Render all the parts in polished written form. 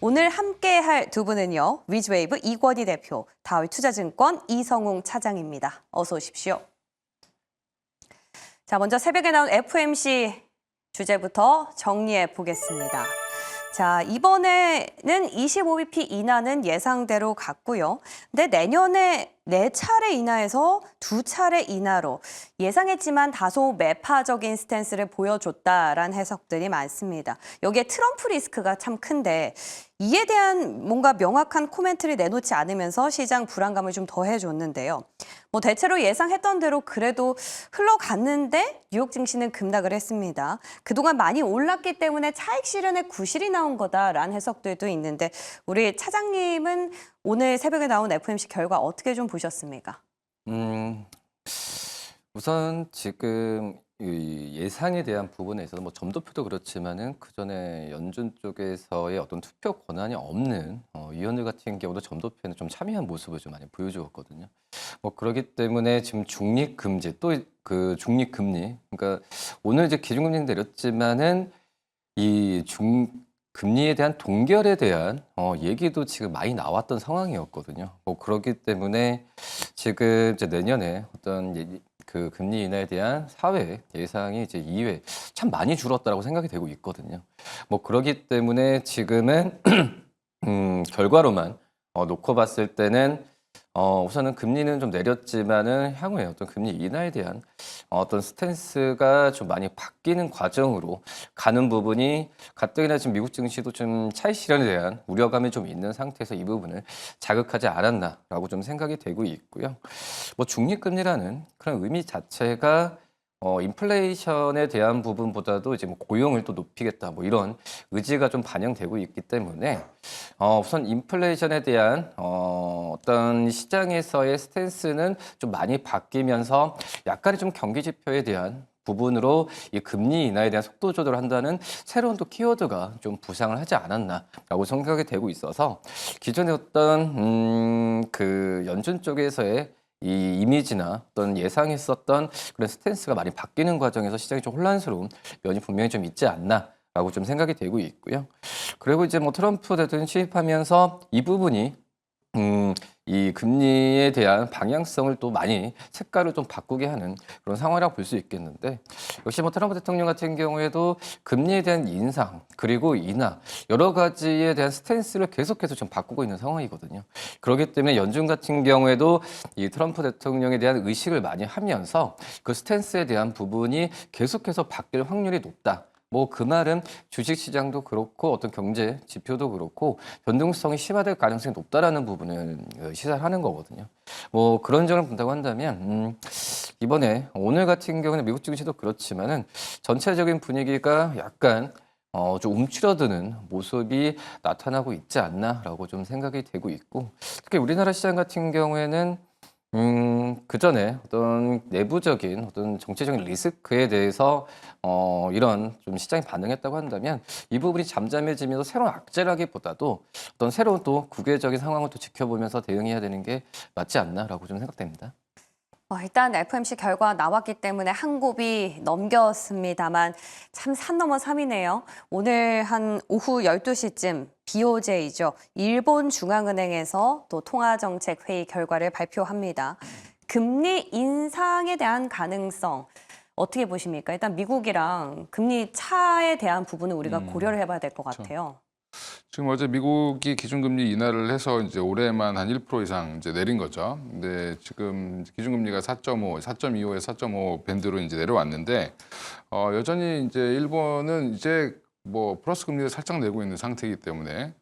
오늘 함께할 두 분은요. 위즈웨이브 이권희 대표, 다울투자증권 이성웅 차장입니다. 어서 오십시오. 자, 먼저 새벽에 나온 FOMC 주제부터 정리해 보겠습니다. 자, 이번에는 25bp 인하는 예상대로 갔고요. 근데 내년에 4차례 인하에서 2차례 인하로 예상했지만 다소 매파적인 스탠스를 보여줬다라는 해석들이 많습니다. 여기에 트럼프 리스크가 참 큰데 이에 대한 뭔가 명확한 코멘트를 내놓지 않으면서 시장 불안감을 좀 더해줬는데요. 대체로 예상했던 대로 그래도 흘러갔는데 뉴욕 증시는 급락을 했습니다. 그동안 많이 올랐기 때문에 차익 실현에 구실이 나온 거다라는 해석들도 있는데 우리 차장님은 오늘 새벽에 나온 FOMC 결과 어떻게 좀 보셨습니까? 우선 지금 이 예상에 대한 부분에 있어서 점도표도 그렇지만은 그 전에 연준 쪽에서의 어떤 투표 권한이 없는 위원들 같은 경우도 점도표에는 좀 참여한 모습을 좀 많이 보여주었거든요. 그렇기 때문에 지금 중립 금지 또 그 중립 금리 그러니까 오늘 이제 기준금리는 내렸지만은 이 금리에 대한 동결에 대한 얘기도 지금 많이 나왔던 상황이었거든요. 그렇기 때문에 지금 이제 내년에 어떤 그 금리 인하에 대한 사회 예상이 이제 2회 참 많이 줄었다라고 생각이 되고 있거든요. 그렇기 때문에 지금은 결과로만 놓고 봤을 때는 우선은 금리는 좀 내렸지만은 향후에 어떤 금리 인하에 대한 어떤 스탠스가 좀 많이 바뀌는 과정으로 가는 부분이 가뜩이나 지금 미국 증시도 좀 차익 실현에 대한 우려감이 좀 있는 상태에서 이 부분을 자극하지 않았나라고 좀 생각이 되고 있고요. 중립금리라는 그런 의미 자체가 인플레이션에 대한 부분보다도 이제 고용을 또 높이겠다 이런 의지가 좀 반영되고 있기 때문에 우선 인플레이션에 대한 어떤 시장에서의 스탠스는 좀 많이 바뀌면서 약간의 좀 경기 지표에 대한 부분으로 이 금리 인하에 대한 속도 조절을 한다는 새로운 또 키워드가 좀 부상을 하지 않았나라고 생각이 되고 있어서 기존의 어떤 그 연준 쪽에서의 이 이미지나 어떤 예상했었던 그런 스탠스가 많이 바뀌는 과정에서 시장이 좀 혼란스러운 면이 분명히 좀 있지 않나라고 좀 생각이 되고 있고요. 그리고 이제 트럼프 대통령이 취임하면서 이 부분이 이 금리에 대한 방향성을 또 많이 색깔을 좀 바꾸게 하는 그런 상황이라고 볼 수 있겠는데 역시 트럼프 대통령 같은 경우에도 금리에 대한 인상 그리고 인하 여러 가지에 대한 스탠스를 계속해서 좀 바꾸고 있는 상황이거든요. 그렇기 때문에 연준 같은 경우에도 이 트럼프 대통령에 대한 의식을 많이 하면서 그 스탠스에 대한 부분이 계속해서 바뀔 확률이 높다. 그 말은 주식시장도 그렇고 어떤 경제 지표도 그렇고 변동성이 심화될 가능성이 높다라는 부분을 시사하는 거거든요. 그런 점을 본다고 한다면 이번에 오늘 같은 경우는 미국 증시도 그렇지만은 전체적인 분위기가 약간 좀 움츠러드는 모습이 나타나고 있지 않나라고 좀 생각이 되고 있고 특히 우리나라 시장 같은 경우에는 그 전에 어떤 내부적인 어떤 정치적인 리스크에 대해서 이런 좀 시장이 반응했다고 한다면 이 부분이 잠잠해지면서 새로운 악재라기보다도 어떤 새로운 또 국외적인 상황을 또 지켜보면서 대응해야 되는 게 맞지 않나라고 좀 생각됩니다. 일단 FOMC 결과 나왔기 때문에 한 곱이 넘겼습니다만 참 산 넘어 삼이네요. 오늘 한 오후 12시쯤 BOJ죠. 일본 중앙은행에서 또 통화정책회의 결과를 발표합니다. 금리 인상에 대한 가능성 어떻게 보십니까? 일단 미국이랑 금리 차에 대한 부분은 우리가 고려를 해봐야 될 것 같아요. 지금 어제 미국이 기준금리 인하를 해서 이제 올해만 한 1% 이상 이제 내린 거죠. 근데 지금 기준금리가 4.5, 4.25에서 4.5 밴드로 이제 내려왔는데 여전히 이제 일본은 이제 플러스 금리를 살짝 내고 있는 상태이기 때문에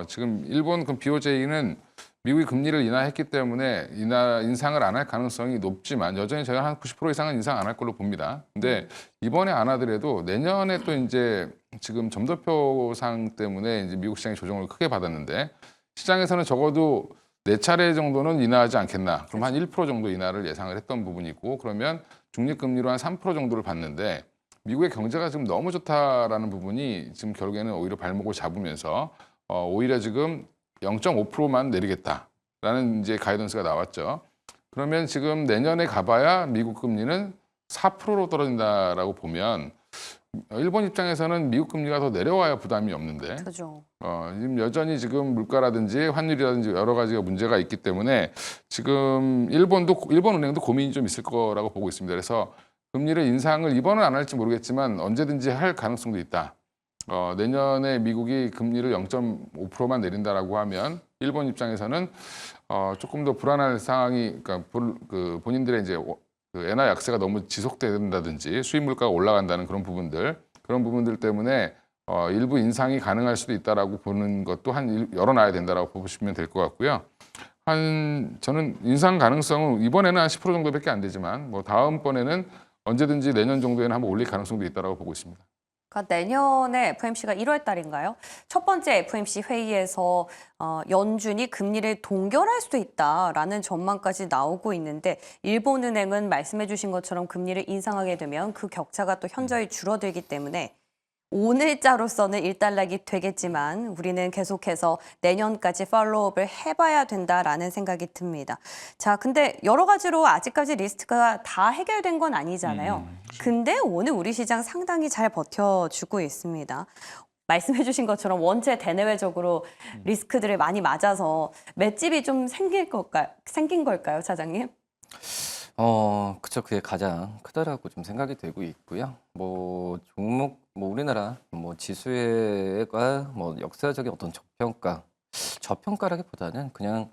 지금 일본 그 BOJ는 미국이 금리를 인하했기 때문에 인상을 안 할 가능성이 높지만 여전히 제가 한 90% 이상은 인상 안 할 걸로 봅니다. 근데 이번에 안 하더라도 내년에 또 이제 지금 점도표상 때문에 이제 미국 시장이 조정을 크게 받았는데 시장에서는 적어도 4차례 정도는 인하하지 않겠나. 그럼 한 1% 정도 인하를 예상을 했던 부분이고 그러면 중립금리로 한 3% 정도를 받는데 미국의 경제가 지금 너무 좋다라는 부분이 지금 결국에는 오히려 발목을 잡으면서 오히려 지금 0.5%만 내리겠다라는 이제 가이던스가 나왔죠. 그러면 지금 내년에 가봐야 미국 금리는 4%로 떨어진다라고 보면 일본 입장에서는 미국 금리가 더 내려와야 부담이 없는데 그죠. 지금 여전히 지금 물가라든지 환율이라든지 여러 가지가 문제가 있기 때문에 지금 일본 은행도 고민이 좀 있을 거라고 보고 있습니다. 그래서 금리를 인상을 이번은 안 할지 모르겠지만 언제든지 할 가능성도 있다. 내년에 미국이 금리를 0.5%만 내린다라고 하면 일본 입장에서는 조금 더 불안한 상황이, 그러니까 본인들의 이제 그 엔화 약세가 너무 지속된다든지 수입 물가가 올라간다는 그런 부분들 때문에 일부 인상이 가능할 수도 있다라고 보는 것도 열어놔야 된다라고 보시면 될 것 같고요. 저는 인상 가능성은 이번에는 한 10% 정도밖에 안 되지만 뭐 다음번에는 언제든지 내년 정도에는 한번 올릴 가능성도 있다라고 보고 있습니다. 그러니까 내년에 FOMC가 1월 달인가요? 첫 번째 FOMC 회의에서 연준이 금리를 동결할 수도 있다라는 전망까지 나오고 있는데 일본은행은 말씀해 주신 것처럼 금리를 인상하게 되면 그 격차가 또 현저히 줄어들기 때문에 오늘자로서는 일단락이 되겠지만 우리는 계속해서 내년까지 팔로우업을 해봐야 된다라는 생각이 듭니다. 자, 근데 여러 가지로 아직까지 리스크가 다 해결된 건 아니잖아요. 근데 오늘 우리 시장 상당히 잘 버텨주고 있습니다. 말씀해 주신 것처럼 원체 대내외적으로 리스크들을 많이 맞아서 맷집이 좀 생긴 걸까요, 차장님? 그쵸. 그게 가장 크다라고 좀 생각이 되고 있고요. 뭐 종목, 뭐 우리나라 뭐 지수가 뭐 역사적인 어떤 저평가라기보다는 그냥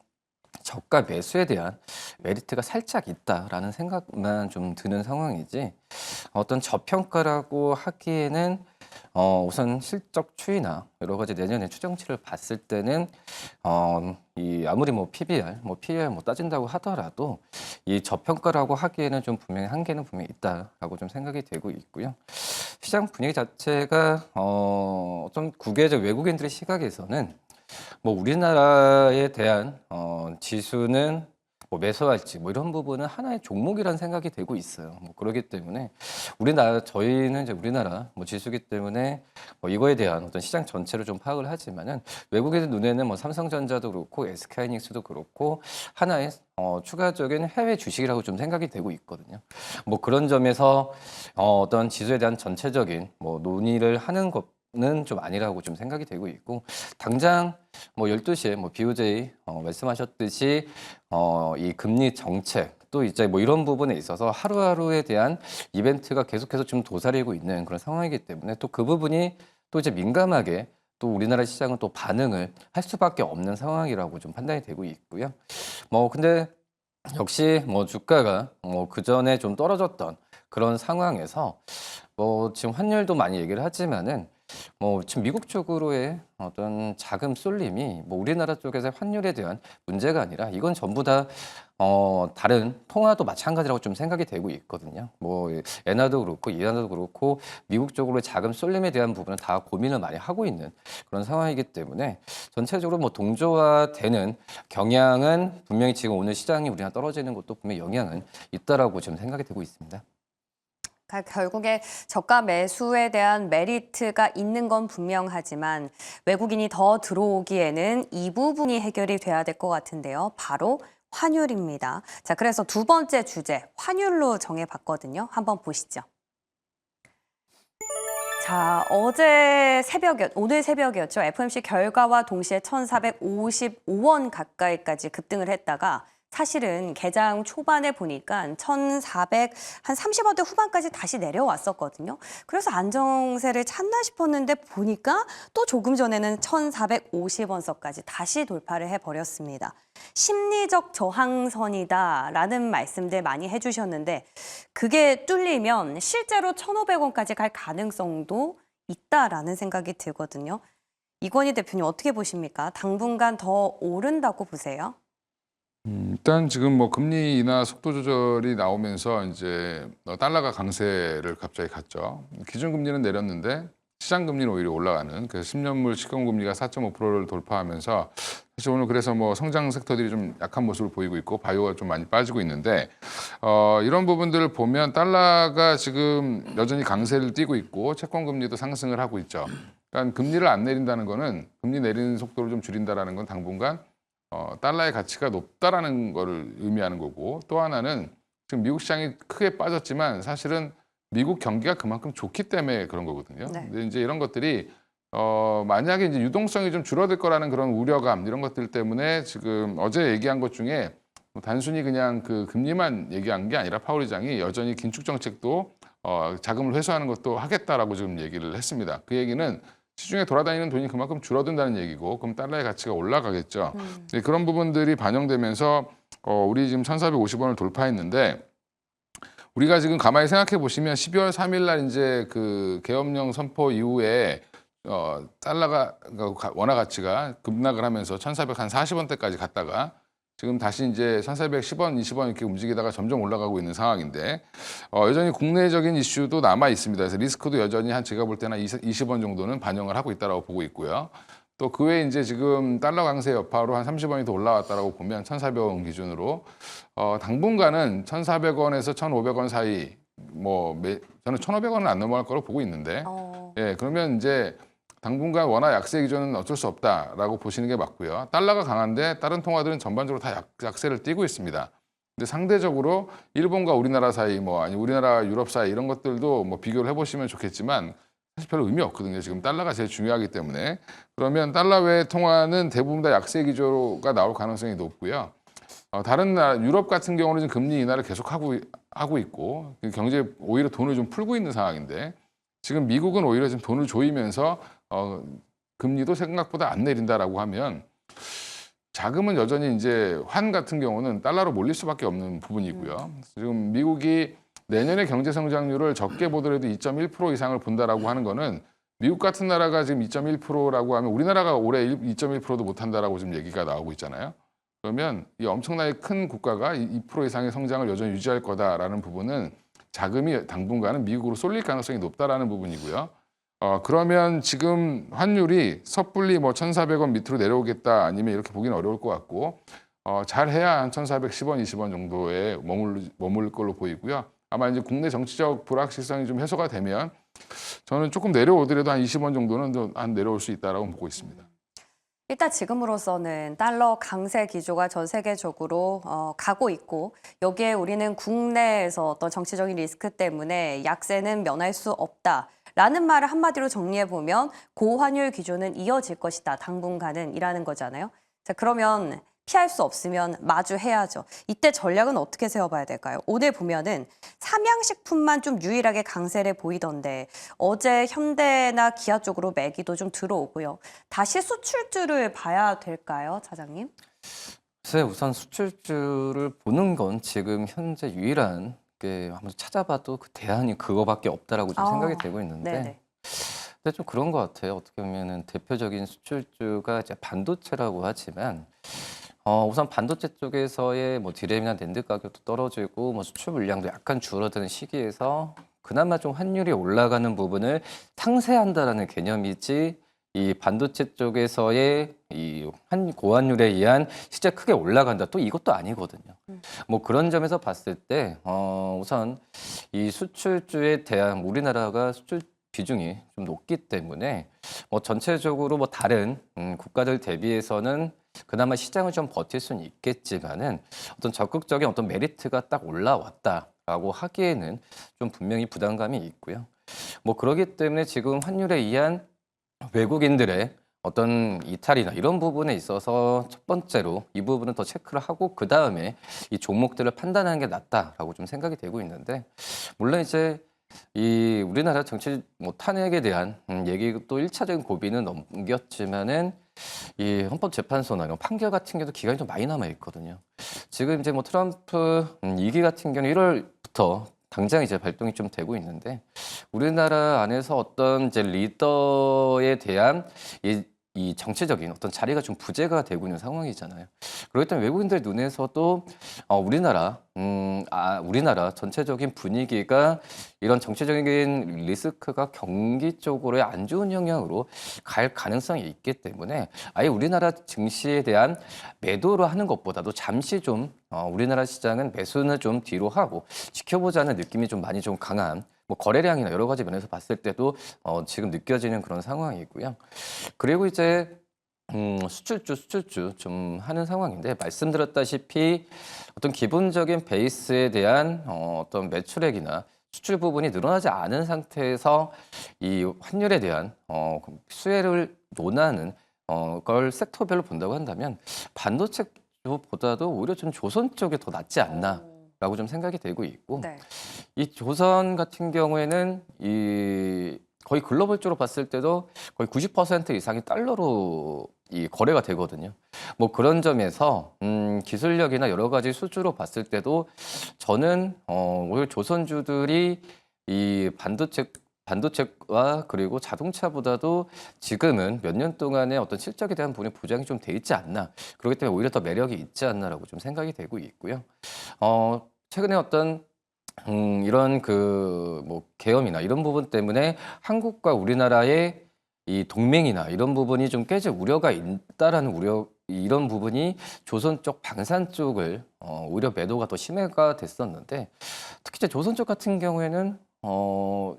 저가 매수에 대한 메리트가 살짝 있다라는 생각만 좀 드는 상황이지 어떤 저평가라고 하기에는 우선 실적 추이나 여러 가지 내년의 추정치를 봤을 때는 아무리 뭐 PBR 뭐 따진다고 하더라도 이 저평가라고 하기에는 좀 분명히 한계는 분명히 있다라고 좀 생각이 되고 있고요. 시장 분위기 자체가 어떤 국외적 외국인들의 시각에서는 뭐 우리나라에 대한 지수는 뭐 매수할지 뭐 이런 부분은 하나의 종목이라는 생각이 되고 있어요. 뭐 그렇기 때문에 저희는 이제 우리나라 뭐 지수기 때문에 뭐 이거에 대한 어떤 시장 전체를 좀 파악을 하지만은 외국인들 눈에는 뭐 삼성전자도 그렇고 SK하이닉스도 그렇고 하나의 추가적인 해외 주식이라고 좀 생각이 되고 있거든요. 뭐 그런 점에서 어떤 지수에 대한 전체적인 뭐 논의를 하는 것은 좀 아니라고 좀 생각이 되고 있고 당장 뭐 12시에 뭐 BOJ 말씀하셨듯이 이 금리 정책 또 이제 뭐 이런 부분에 있어서 하루하루에 대한 이벤트가 계속해서 좀 도사리고 있는 그런 상황이기 때문에 또 그 부분이 또 이제 민감하게 또 우리나라 시장은 또 반응을 할 수밖에 없는 상황이라고 좀 판단이 되고 있고요. 뭐 근데 역시 뭐 주가가 뭐 그전에 좀 떨어졌던 그런 상황에서 뭐 지금 환율도 많이 얘기를 하지만은 뭐 지금 미국 쪽으로의 어떤 자금 쏠림이 뭐 우리나라 쪽에서 환율에 대한 문제가 아니라 이건 전부 다 다른 통화도 마찬가지라고 좀 생각이 되고 있거든요. 뭐 엔화도 그렇고 이화도 그렇고 미국 쪽으로 자금 쏠림에 대한 부분은 다 고민을 많이 하고 있는 그런 상황이기 때문에 전체적으로 뭐 동조화되는 경향은 분명히 지금 오늘 시장이 우리나라 떨어지는 것도 분명히 영향은 있다라고 지금 생각이 되고 있습니다. 결국에 저가 매수에 대한 메리트가 있는 건 분명하지만 외국인이 더 들어오기에는 이 부분이 해결이 돼야 될 것 같은데요. 바로 환율입니다. 자, 그래서 두 번째 주제, 환율로 정해봤거든요. 한번 보시죠. 자, 오늘 새벽이었죠. FOMC 결과와 동시에 1,455원 가까이까지 급등을 했다가 사실은 개장 초반에 보니까 1,430원대 후반까지 다시 내려왔었거든요. 그래서 안정세를 찾나 싶었는데 보니까 또 조금 전에는 1,450원선까지 다시 돌파를 해버렸습니다. 심리적 저항선이다라는 말씀들 많이 해주셨는데 그게 뚫리면 실제로 1,500원까지 갈 가능성도 있다라는 생각이 들거든요. 이건희 대표님 어떻게 보십니까? 당분간 더 오른다고 보세요? 일단 지금 뭐 금리 인하 속도 조절이 나오면서 이제 달러가 강세를 갑자기 갔죠. 기준금리는 내렸는데 시장 금리는 오히려 올라가는 그래서 10년물 시공금리가 4.5%를 돌파하면서 사실 오늘 그래서 뭐 성장 섹터들이 좀 약한 모습을 보이고 있고 바이오가 좀 많이 빠지고 있는데 이런 부분들을 보면 달러가 지금 여전히 강세를 띠고 있고 채권 금리도 상승을 하고 있죠. 그러니까 금리를 안 내린다는 거는 금리 내리는 속도를 좀 줄인다라는 건 당분간 달러의 가치가 높다라는 거를 의미하는 거고 또 하나는 지금 미국 시장이 크게 빠졌지만 사실은 미국 경기가 그만큼 좋기 때문에 그런 거거든요. 네. 근데 이제 이런 것들이 만약에 이제 유동성이 좀 줄어들 거라는 그런 우려감 이런 것들 때문에 지금 어제 얘기한 것 중에 뭐 단순히 그냥 그 금리만 얘기한 게 아니라 파월 의장이 여전히 긴축 정책도 자금을 회수하는 것도 하겠다라고 지금 얘기를 했습니다. 그 얘기는 시중에 돌아다니는 돈이 그만큼 줄어든다는 얘기고, 그럼 달러의 가치가 올라가겠죠. 네, 그런 부분들이 반영되면서 우리 지금 1,450원을 돌파했는데, 우리가 지금 가만히 생각해 보시면 12월 3일 날 이제 그 계엄령 선포 이후에 달러가 원화 가치가 급락을 하면서 1,440원대까지 갔다가 지금 다시 이제 1,410원, 20원 이렇게 움직이다가 점점 올라가고 있는 상황인데, 여전히 국내적인 이슈도 남아 있습니다. 그래서 리스크도 여전히 한 제가 볼 때는 20원 정도는 반영을 하고 있다라고 보고 있고요. 또 그 외에 이제 지금 달러 강세 여파로 한 30원이 더 올라왔다라고 보면 1,400원 기준으로 당분간은 1,400원에서 1,500원 사이, 저는 1,500원은 안 넘어갈 거로 보고 있는데, 예, 그러면 이제 당분간 원화 약세 기조는 어쩔 수 없다라고 보시는 게 맞고요. 달러가 강한데 다른 통화들은 전반적으로 다 약세를 띠고 있습니다. 근데 상대적으로 일본과 우리나라 사이, 아니 우리나라 유럽 사이 이런 것들도 비교를 해보시면 좋겠지만 사실 별로 의미 없거든요. 지금 달러가 제일 중요하기 때문에. 그러면 달러 외 통화는 대부분 다 약세 기조가 나올 가능성이 높고요. 다른 나라, 유럽 같은 경우는 지금 금리 인하를 계속 하고 있고 경제 오히려 돈을 좀 풀고 있는 상황인데, 지금 미국은 오히려 지금 돈을 조이면서 금리도 생각보다 안 내린다라고 하면 자금은 여전히 이제 환 같은 경우는 달러로 몰릴 수밖에 없는 부분이고요. 지금 미국이 내년의 경제 성장률을 적게 보더라도 2.1% 이상을 본다라고 하는 거는, 미국 같은 나라가 지금 2.1%라고 하면 우리나라가 올해 2.1%도 못 한다라고 지금 얘기가 나오고 있잖아요. 그러면 이 엄청나게 큰 국가가 2% 이상의 성장을 여전히 유지할 거다라는 부분은 자금이 당분간은 미국으로 쏠릴 가능성이 높다라는 부분이고요. 그러면 지금 환율이 섣불리 1,400원 밑으로 내려오겠다 아니면 이렇게 보기는 어려울 것 같고, 잘해야 한 1,410원, 20원 정도에 머물 걸로 보이고요. 아마 이제 국내 정치적 불확실성이 좀 해소가 되면 저는 조금 내려오더라도 한 20원 정도는 한 내려올 수 있다라고 보고 있습니다. 일단 지금으로서는 달러 강세 기조가 전 세계적으로 가고 있고, 여기에 우리는 국내에서 어떤 정치적인 리스크 때문에 약세는 면할 수 없다라는 말을 한마디로 정리해보면 고환율 기조는 이어질 것이다, 당분간은 이라는 거잖아요. 자, 그러면 피할 수 없으면 마주해야죠. 이때 전략은 어떻게 세워봐야 될까요? 오늘 보면은 삼양식품만 좀 유일하게 강세를 보이던데, 어제 현대나 기아 쪽으로 매기도 좀 들어오고요. 다시 수출주를 봐야 될까요, 차장님? 글쎄, 우선 수출주를 보는 건 지금 현재 유일한 게 한번 찾아봐도 그 대안이 그거밖에 없다라고 좀 생각이 되고 있는데, 네네. 근데 좀 그런 것 같아요. 어떻게 보면은 대표적인 수출주가 이제 반도체라고 하지만, 우선 반도체 쪽에서의 디램이나 낸드 가격도 떨어지고 수출 물량도 약간 줄어드는 시기에서 그나마 좀 환율이 올라가는 부분을 상쇄한다라는 개념이지, 이 반도체 쪽에서의 이 고환율에 의한 실제 크게 올라간다, 또 이것도 아니거든요. 그런 점에서 봤을 때 우선 이 수출주에 대한 우리나라가 수출 비중이 좀 높기 때문에 전체적으로 다른 국가들 대비해서는 그나마 시장을 좀 버틸 수는 있겠지만은 어떤 적극적인 어떤 메리트가 딱 올라왔다라고 하기에는 좀 분명히 부담감이 있고요. 그러기 때문에 지금 환율에 의한 외국인들의 어떤 이탈이나 이런 부분에 있어서 첫 번째로 이 부분은 더 체크를 하고 그 다음에 이 종목들을 판단하는 게 낫다라고 좀 생각이 되고 있는데, 물론 이제 이 우리나라 정치 탄핵에 대한 얘기도 1차적인 고비는 넘겼지만은 이 헌법재판소나 이런 판결 같은 경우도 기간이 좀 많이 남아 있거든요. 지금 이제 트럼프 2기 같은 경우는 1월부터 당장 이제 발동이 좀 되고 있는데, 우리나라 안에서 어떤 이제 리더에 대한 이 정치적인 어떤 자리가 좀 부재가 되고 있는 상황이잖아요. 그렇기 때문에 외국인들 눈에서도 우리나라 전체적인 분위기가 이런 정치적인 리스크가 경기 쪽으로의 안 좋은 영향으로 갈 가능성이 있기 때문에 아예 우리나라 증시에 대한 매도를 하는 것보다도 잠시 좀 우리나라 시장은 매수는 좀 뒤로 하고 지켜보자는 느낌이 좀 많이 좀 강한, 거래량이나 여러 가지 면에서 봤을 때도 지금 느껴지는 그런 상황이고요. 그리고 이제 수출주 좀 하는 상황인데, 말씀드렸다시피 어떤 기본적인 베이스에 대한 어떤 매출액이나 수출 부분이 늘어나지 않은 상태에서 이 환율에 대한 수혜를 논하는 걸 섹터별로 본다고 한다면 반도체 쪽보다도 오히려 좀 조선 쪽이 더 낫지 않나라고 좀 생각이 되고 있고 네. 이 조선 같은 경우에는 거의 글로벌적으로 봤을 때도 거의 90% 이상이 달러로 이 거래가 되거든요. 뭐 그런 점에서 기술력이나 여러 가지 수주로 봤을 때도 저는 오히려 조선주들이 이 반도체와 그리고 자동차보다도 지금은 몇 년 동안의 어떤 실적에 대한 부분이 보장이 좀 돼 있지 않나. 그렇기 때문에 오히려 더 매력이 있지 않나라고 좀 생각이 되고 있고요. 최근에 어떤 이런 뭐 계엄이나 이런 부분 때문에 한국과 우리나라의 이 동맹이나 이런 부분이 좀 깨질 우려가 있다라는 이런 부분이 조선 쪽 방산 쪽을 오히려 매도가 더 심해가 됐었는데 특히 이제 조선 쪽 같은 경우에는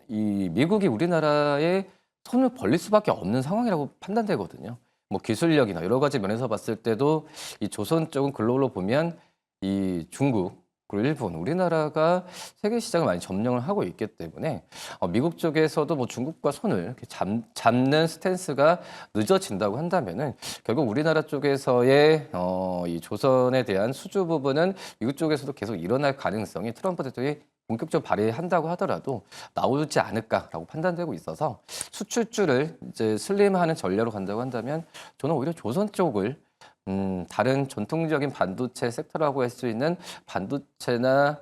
이 미국이 우리나라에 손을 벌릴 수밖에 없는 상황이라고 판단되거든요. 뭐 기술력이나 여러 가지 면에서 봤을 때도 이 조선 쪽은 글로벌로 보면 이 중국 그리고 일본, 우리나라가 세계 시장을 많이 점령을 하고 있기 때문에 미국 쪽에서도 뭐 중국과 손을 이렇게 잡는 스탠스가 늦어진다고 한다면은 결국 우리나라 쪽에서의 이 조선에 대한 수주 부분은 미국 쪽에서도 계속 일어날 가능성이 트럼프 대통령이 본격적으로 발휘한다고 하더라도 나오지 않을까라고 판단되고 있어서 수출주를 이제 슬림하는 전략으로 간다고 한다면 저는 오히려 조선 쪽을 다른 전통적인 반도체 섹터라고 할 수 있는 반도체나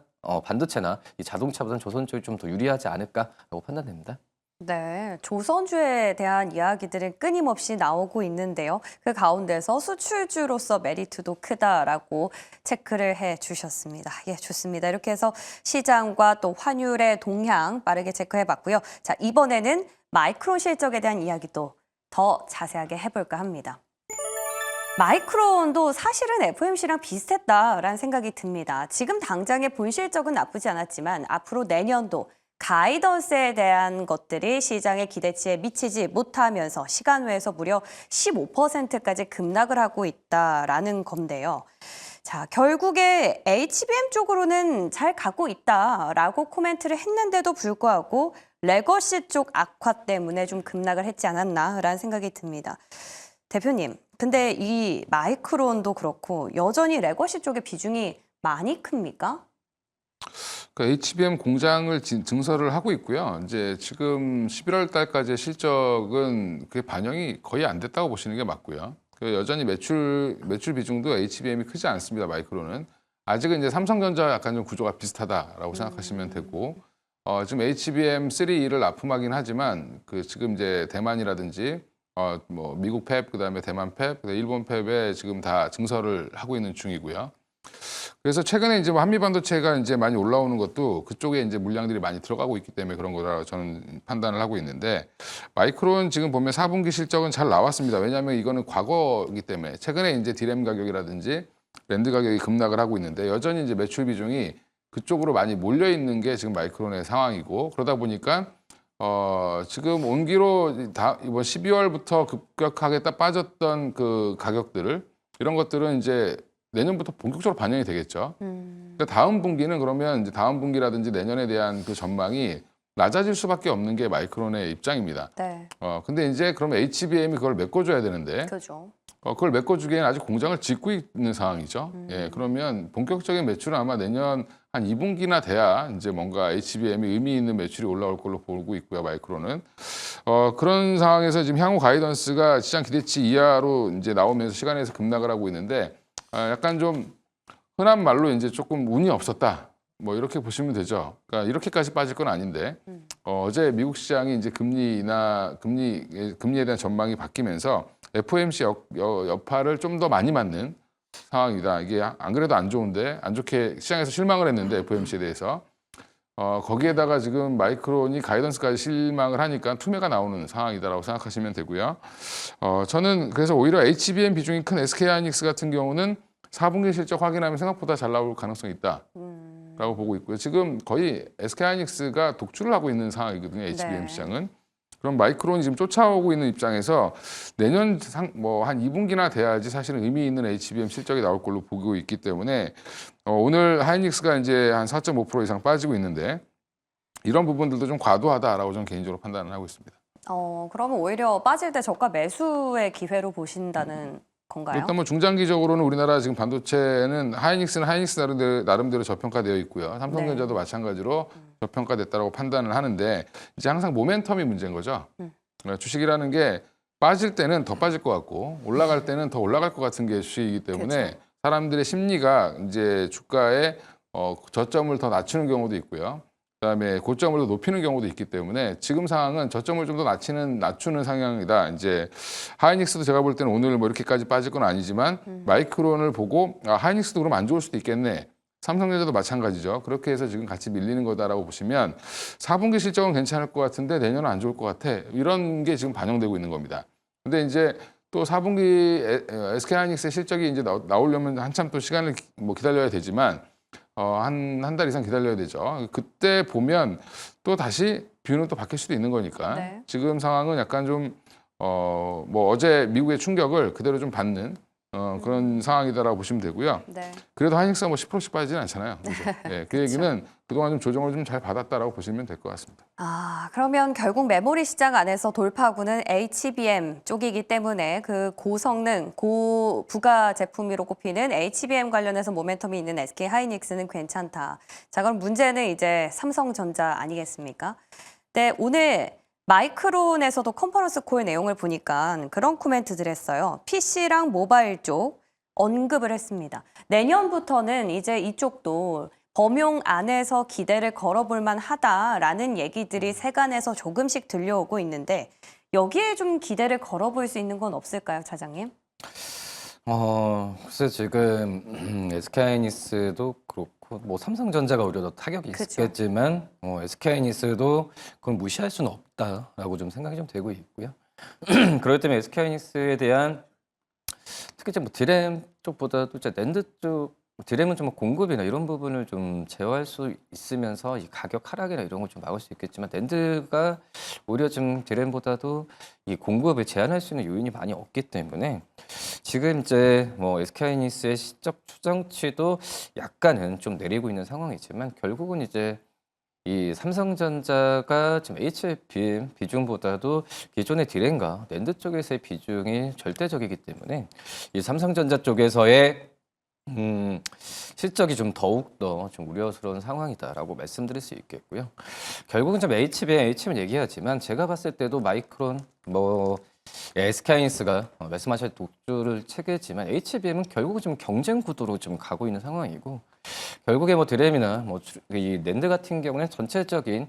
이 자동차보다는 조선 쪽이 좀 더 유리하지 않을까라고 판단됩니다. 네, 조선주에 대한 이야기들은 끊임없이 나오고 있는데요. 그 가운데서 수출주로서 메리트도 크다라고 체크를 해 주셨습니다. 예, 좋습니다. 이렇게 해서 시장과 또 환율의 동향 빠르게 체크해 봤고요. 자, 이번에는 마이크론 실적에 대한 이야기도 더 자세하게 해볼까 합니다. 마이크론도 사실은 FOMC랑 비슷했다라는 생각이 듭니다. 지금 당장의 본 실적은 나쁘지 않았지만 앞으로 내년도 가이던스에 대한 것들이 시장의 기대치에 미치지 못하면서 시간외에서 무려 15%까지 급락을 하고 있다라는 건데요. 자, 결국에 HBM 쪽으로는 잘 가고 있다라고 코멘트를 했는데도 불구하고 레거시 쪽 악화 때문에 좀 급락을 했지 않았나라는 생각이 듭니다. 대표님, 근데 이 마이크론도 그렇고 여전히 레거시 쪽의 비중이 많이 큽니까? 그러니까 HBM 공장을 증설을 하고 있고요. 이제 지금 11월 달까지의 실적은 그게 반영이 거의 안 됐다고 보시는 게 맞고요. 여전히 매출 비중도 HBM이 크지 않습니다. 마이크론은 아직은 이제 삼성전자 약간 좀 구조가 비슷하다라고 생각하시면 되고 지금 HBM3를 납품하긴 하지만 지금 이제 대만이라든지 뭐 미국 팹, 그다음에 대만 팹, 그다음에 일본 팹에 지금 다 증설을 하고 있는 중이고요. 그래서 최근에 이제 뭐 한미 반도체가 이제 많이 올라오는 것도 그쪽에 이제 물량들이 많이 들어가고 있기 때문에 그런 거라고 저는 판단을 하고 있는데 마이크론 지금 보면 4분기 실적은 잘 나왔습니다. 왜냐하면 이거는 과거이기 때문에 최근에 이제 디램 가격이라든지 랜드 가격이 급락을 하고 있는데 여전히 이제 매출 비중이 그쪽으로 많이 몰려 있는 게 지금 마이크론의 상황이고 그러다 보니까 지금 온기로 이번 12월부터 급격하게 딱 빠졌던 그 가격들을 이런 것들은 이제 내년부터 본격적으로 반영이 되겠죠. 그러니까 다음 분기는 그러면 이제 다음 분기라든지 내년에 대한 그 전망이 낮아질 수밖에 없는 게 마이크론의 입장입니다. 네. 근데 이제 그럼 HBM이 그걸 메꿔줘야 되는데 그죠. 그걸 메꿔주기에는 아직 공장을 짓고 있는 상황이죠. 예, 그러면 본격적인 매출은 아마 내년 한 2분기나 돼야 이제 뭔가 HBM이 의미 있는 매출이 올라올 걸로 보고 있고요, 마이크론은. 그런 상황에서 지금 향후 가이던스가 시장 기대치 이하로 이제 나오면서 시간에서 급락을 하고 있는데 약간 좀 흔한 말로 이제 조금 운이 없었다. 뭐 이렇게 보시면 되죠. 그러니까 이렇게까지 빠질 건 아닌데 어제 미국 시장이 이제 금리에 대한 전망이 바뀌면서 FOMC 여파를 좀 더 많이 맞는 상황이다. 이게 안 그래도 안 좋은데 안 좋게 시장에서 실망을 했는데 FOMC에 대해서 거기에다가 지금 마이크론이 가이던스까지 실망을 하니까 투매가 나오는 상황이다라고 생각하시면 되고요. 저는 그래서 오히려 HBM 비중이 큰 SK하이닉스 같은 경우는 4분기 실적 확인하면 생각보다 잘 나올 가능성이 있다라고 보고 있고요. 지금 거의 SK하이닉스가 독주를 하고 있는 상황이거든요. HBM 네. 시장은. 그럼 마이크론이 지금 쫓아오고 있는 입장에서 내년 뭐 한 2분기나 돼야지 사실은 의미 있는 HBM 실적이 나올 걸로 보고 있기 때문에 오늘 하이닉스가 이제 한 4.5% 이상 빠지고 있는데 이런 부분들도 좀 과도하다라고 저는 개인적으로 판단을 하고 있습니다. 그러면 오히려 빠질 때 저가 매수의 기회로 보신다는 건가요? 일단 뭐 중장기적으로는 우리나라 지금 반도체는 하이닉스는 하이닉스 나름대로 저평가되어 있고요. 삼성전자도 네. 마찬가지로 저평가됐다고 판단을 하는데 이제 항상 모멘텀이 문제인 거죠. 주식이라는 게 빠질 때는 더 빠질 것 같고 올라갈 때는 더 올라갈 것 같은 게 주식이기 때문에 그렇죠. 사람들의 심리가 이제 주가의 저점을 더 낮추는 경우도 있고요. 그다음에 고점을 더 높이는 경우도 있기 때문에 지금 상황은 저점을 좀 더 낮추는 상황이다. 이제 하이닉스도 제가 볼 때는 오늘 뭐 이렇게까지 빠질 건 아니지만 마이크론을 보고 하이닉스도 그럼 안 좋을 수도 있겠네. 삼성전자도 마찬가지죠. 그렇게 해서 지금 같이 밀리는 거다라고 보시면 4분기 실적은 괜찮을 것 같은데 내년은 안 좋을 것 같아. 이런 게 지금 반영되고 있는 겁니다. 근데 이제 또 4분기 SK하이닉스의 실적이 이제 나오려면 한참 또 시간을 뭐 기다려야 되지만 한 달 이상 기다려야 되죠. 그때 보면 또 다시 뷰는 또 바뀔 수도 있는 거니까 네. 지금 상황은 약간 좀 뭐 어제 미국의 충격을 그대로 좀 받는 그런 상황이다라고 보시면 되고요. 네. 그래도 하이닉스가 뭐 10%씩 빠지진 않잖아요. 그죠? 네, 그 얘기는 그동안 좀 조정을 좀 잘 받았다라고 보시면 될 것 같습니다. 그러면 결국 메모리 시장 안에서 돌파구는 HBM 쪽이기 때문에 그 고성능, 고부가 제품으로 꼽히는 HBM 관련해서 모멘텀이 있는 SK 하이닉스는 괜찮다. 자, 그럼 문제는 이제 삼성전자 아니겠습니까? 네, 오늘 마이크론에서도 컨퍼런스 콜 내용을 보니까 그런 코멘트들 했어요. PC랑 모바일 쪽 언급을 했습니다. 내년부터는 이제 이쪽도 범용 안에서 기대를 걸어볼 만하다라는 얘기들이 세간에서 조금씩 들려오고 있는데 여기에 좀 기대를 걸어볼 수 있는 건 없을까요, 차장님? 글쎄 지금 SK하이닉스도 그렇고 뭐 삼성전자가 오히려 더 타격이 그쵸. 있겠지만 SK하이닉스도 그걸 무시할 수는 없다라고 좀 생각이 좀 되고 있고요. 그렇기 때문에 SK하이닉스에 대한 특히 이제 뭐 디램 쪽보다도 이제 낸드 쪽 디램은 좀 공급이나 이런 부분을 좀 제어할 수 있으면서 이 가격 하락이나 이런 걸 좀 막을 수 있겠지만 낸드가 오히려 좀 디램보다도 이 공급을 제한할 수 있는 요인이 많이 없기 때문에 지금 이제 뭐 SK하이닉스의 시적 추정치도 약간은 좀 내리고 있는 상황이지만 결국은 이제 이 삼성전자가 지금 HBM 비중보다도 기존의 디램과 낸드 쪽에서의 비중이 절대적이기 때문에 이 삼성전자 쪽에서의 실적이 좀 더욱더 좀 우려스러운 상황이다라고 말씀드릴 수 있겠고요. 결국은 좀 HBM 얘기하지만 제가 봤을 때도 마이크론 뭐 SK하이닉스가 말씀하신 독주를 체계지만 HBM은 결국은 좀 경쟁 구도로 좀 가고 있는 상황이고 결국에 뭐 드램이나 뭐 이 낸드 같은 경우는 전체적인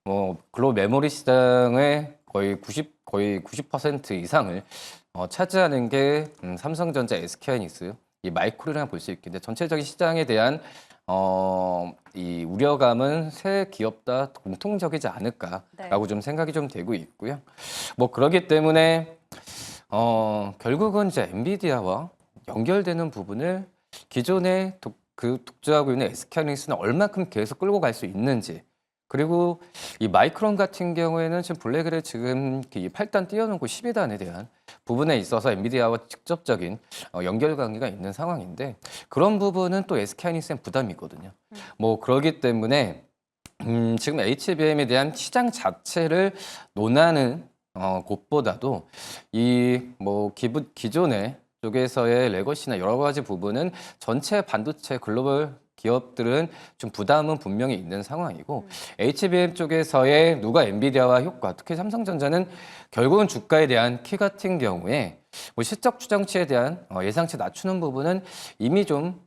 뭐 글로벌 메모리 시장의 거의 90% 이상을 차지하는 게 삼성전자, SK하이닉스 이 마이크론이라 볼 수 있겠는데 전체적인 시장에 대한 이 우려감은 세 기업 다 공통적이지 않을까라고 좀 생각이 좀 되고 있고요. 뭐 그렇기 때문에 결국은 이제 엔비디아와 연결되는 부분을 기존에 독주하고 있는 SK하이닉스는 얼마큼 계속 끌고 갈 수 있는지 그리고 이 마이크론 같은 경우에는 지금 블랙을 지금 이 8단 띄워놓고 12단에 대한 부분에 있어서 엔비디아와 직접적인 연결 관계가 있는 상황인데 그런 부분은 또 SK하이닉스는 부담이거든요. 뭐 그러기 때문에 지금 HBM에 대한 시장 자체를 논하는 곳보다도 이 뭐 기존의 쪽에서의 레거시나 여러 가지 부분은 전체 반도체 글로벌 기업들은 좀 부담은 분명히 있는 상황이고 HBM 쪽에서의 누가 엔비디아와 효과, 특히 삼성전자는 결국은 주가에 대한 키 같은 경우에 뭐 실적 추정치에 대한 예상치 낮추는 부분은 이미 좀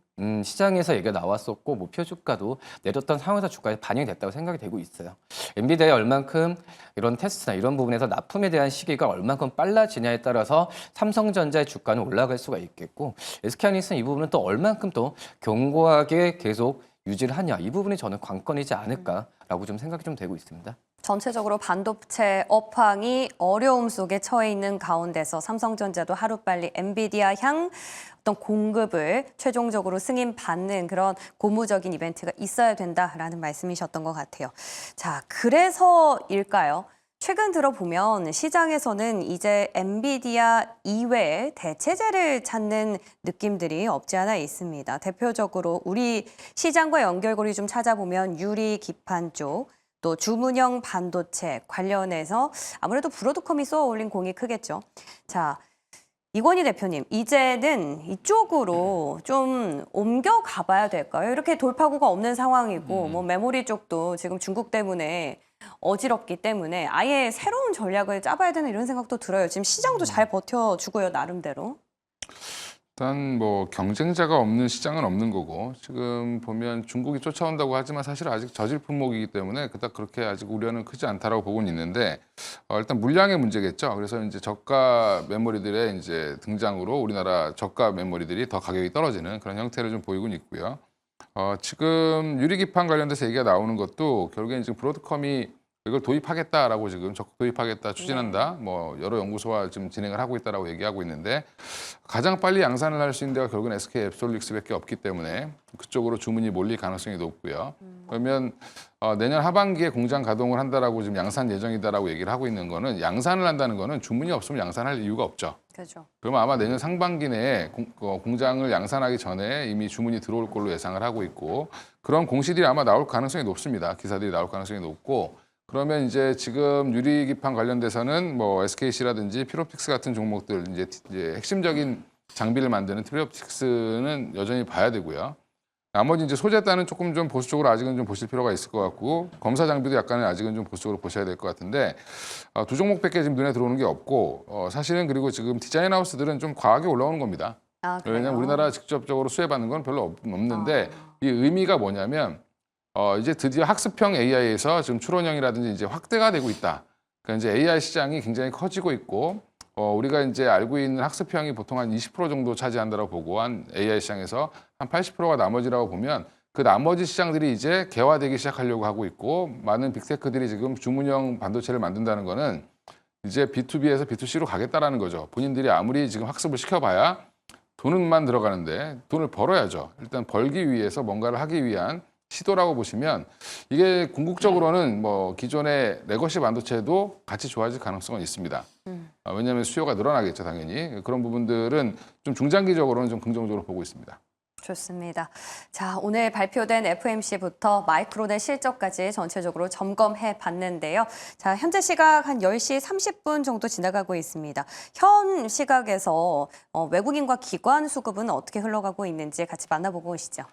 시장에서 얘기가 나왔었고 목표 주가도 내렸던 상황에서 주가에 반영이 됐다고 생각이 되고 있어요. 엔비디아에 얼만큼 이런 테스트나 이런 부분에서 납품에 대한 시기가 얼만큼 빨라지냐에 따라서 삼성전자의 주가는 올라갈 수가 있겠고 SK하이닉스는 이 부분은 또 얼만큼 또 견고하게 계속 유지를 하냐 이 부분이 저는 관건이지 않을까라고 좀 생각이 좀 되고 있습니다. 전체적으로 반도체 업황이 어려움 속에 처해 있는 가운데서 삼성전자도 하루빨리 엔비디아 향 어떤 공급을 최종적으로 승인받는 그런 고무적인 이벤트가 있어야 된다라는 말씀이셨던 것 같아요. 자, 그래서일까요? 최근 들어보면 시장에서는 이제 엔비디아 이외에 대체제를 찾는 느낌들이 없지 않아 있습니다. 대표적으로 우리 시장과 연결고리 좀 찾아보면 유리 기판 쪽, 또 주문형 반도체 관련해서 아무래도 브로드컴이 쏘아 올린 공이 크겠죠. 자, 이건희 대표님, 이제는 이쪽으로 좀 옮겨가 봐야 될까요? 이렇게 돌파구가 없는 상황이고 뭐 메모리 쪽도 지금 중국 때문에 어지럽기 때문에 아예 새로운 전략을 짜봐야 되는 이런 생각도 들어요. 지금 시장도 잘 버텨주고요, 나름대로. 일단 뭐 경쟁자가 없는 시장은 없는 거고 지금 보면 중국이 쫓아온다고 하지만 사실 아직 저질 품목이기 때문에 그닥 그렇게 아직 우려는 크지 않다라고 보고는 있는데 일단 물량의 문제겠죠. 그래서 이제 저가 메모리들의 이제 등장으로 우리나라 저가 메모리들이 더 가격이 떨어지는 그런 형태를 좀 보이고는 있고요. 지금 유리기판 관련돼서 얘기가 나오는 것도 결국엔 지금 브로드컴이 이걸 도입하겠다라고 지금 적극 도입하겠다 추진한다. 뭐 여러 연구소와 지금 진행을 하고 있다라고 얘기하고 있는데 가장 빨리 양산을 할 수 있는 데가 결국은 SK 앱솔루트밖에 없기 때문에 그쪽으로 주문이 몰릴 가능성이 높고요. 그러면 내년 하반기에 공장 가동을 한다라고 지금 양산 예정이다라고 얘기를 하고 있는 거는 양산을 한다는 거는 주문이 없으면 양산할 이유가 없죠. 그렇죠. 그러면 아마 내년 상반기 내에 공장을 양산하기 전에 이미 주문이 들어올 걸로 예상을 하고 있고 그런 공시들이 아마 나올 가능성이 높습니다. 기사들이 나올 가능성이 높고 그러면 이제 지금 유리기판 관련돼서는 뭐 SKC라든지 피로픽스 같은 종목들 이제 핵심적인 장비를 만드는 트리옵틱스는 여전히 봐야 되고요. 나머지 이제 소재단은 조금 좀 보수적으로 아직은 좀 보실 필요가 있을 것 같고 검사 장비도 약간은 아직은 좀 보수적으로 보셔야 될 것 같은데 두 종목밖에 지금 눈에 들어오는 게 없고 사실은 그리고 지금 디자인 하우스들은 좀 과하게 올라오는 겁니다. 아, 그래요? 왜냐하면 우리나라 직접적으로 수혜받는 건 별로 없는데 이 의미가 뭐냐면 이제 드디어 학습형 AI에서 지금 추론형이라든지 이제 확대가 되고 있다. 그러니까 이제 AI 시장이 굉장히 커지고 있고 우리가 이제 알고 있는 학습형이 보통 한 20% 정도 차지한다고 보고 한 AI 시장에서 한 80%가 나머지라고 보면 그 나머지 시장들이 이제 개화되기 시작하려고 하고 있고 많은 빅테크들이 지금 주문형 반도체를 만든다는 거는 이제 B2B에서 B2C로 가겠다라는 거죠. 본인들이 아무리 지금 학습을 시켜봐야 돈은만 들어가는데 돈을 벌어야죠. 일단 벌기 위해서 뭔가를 하기 위한 시도라고 보시면 이게 궁극적으로는 뭐 기존의 레거시 반도체도 같이 좋아질 가능성은 있습니다. 왜냐하면 수요가 늘어나겠죠, 당연히. 그런 부분들은 좀 중장기적으로는 좀 긍정적으로 보고 있습니다. 좋습니다. 자, 오늘 발표된 FMC부터 마이크론의 실적까지 전체적으로 점검해 봤는데요. 자, 현재 시각 한 10시 30분 정도 지나가고 있습니다. 현 시각에서 외국인과 기관 수급은 어떻게 흘러가고 있는지 같이 만나보고 오시죠.